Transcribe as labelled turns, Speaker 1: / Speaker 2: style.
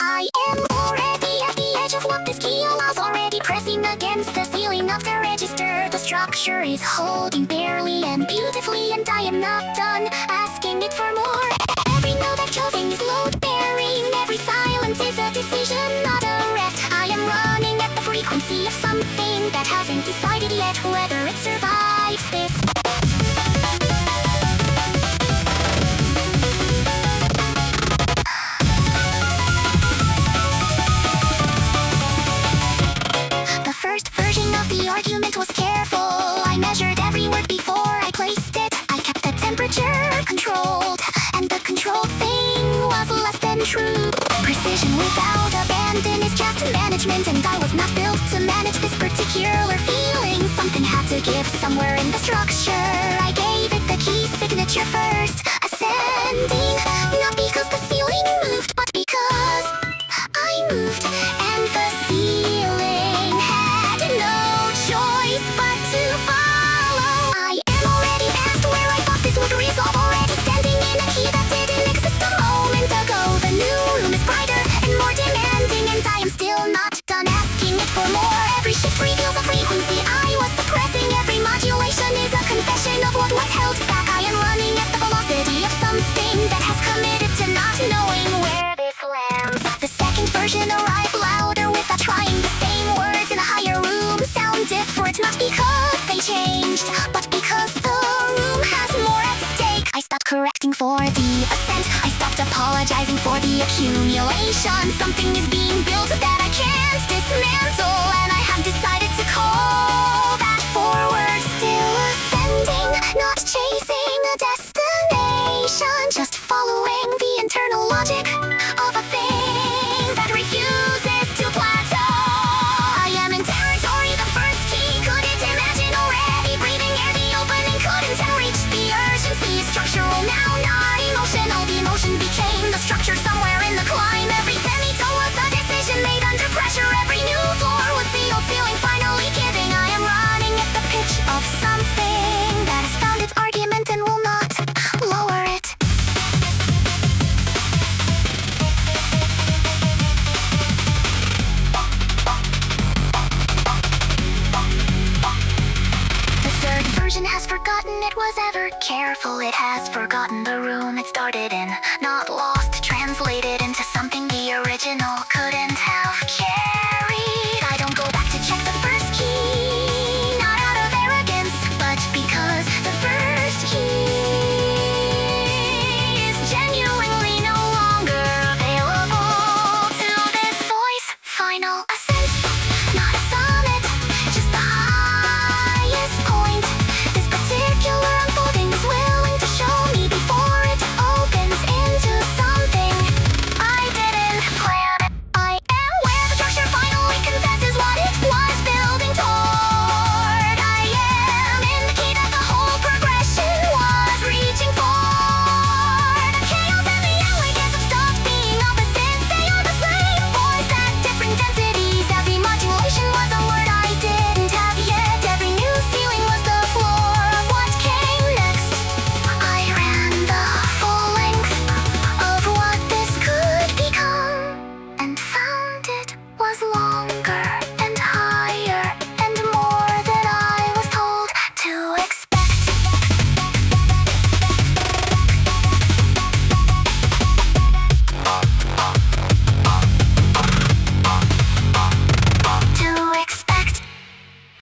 Speaker 1: I am already at the edge of what this key allows. Already pressing against the ceiling of the register. The structure is holding barely and beautifully, and I am not done asking it for more. Every note I've chosen is load-bearing. Every silence is a decision, not a rest. I am running at the frequency of something that hasn't decided yet whether it survives this. The first version of the argument was careful. I measured every word before I placed it. I kept the temperature controlled, and the controlled thing was less than true. Precision without abandon is just management, and I was not built to manage this particular feeling. Something had to give somewhere in the structure. I gave it the key signature first, ascending, not because the ceiling moved, but because I moved, and the ceiling had no choice but to follow. I am already past where I thought this would resolve, already standing in a key that didn't exist a moment ago. The new room is brighter and more demanding, and I am still not done asking it for more. Every shift reveals a frequency I was suppressing. Every modulation is a confession of what was held back. I am running at the velocity of something that has committed to not knowing where this lands. The second version arrived louder without trying. The same words in a higher room sound different, not because they changed, but because the room has more at stake. I stopped correcting for the ascent. I stopped apologizing for the accumulation. Something is being built that I can't dismantle, and I have decided to call that forward. Still ascending, not chasing a destination, just following the internal logic of a thing that refuses to plateau. I am in territory the first key couldn't imagine. Already breathing air the opening couldn't, and reach the urgency is structural now, not emotional. The emotion became the structure somewhere in the climb. Every semitone was a decision made under pressure. Every new floor was the old ceiling finally giving. I am running at the pitch of something that has found its argument and will not lower it. The third version has forgotten it was ever careful. It has forgotten the room it started in, not lost, translated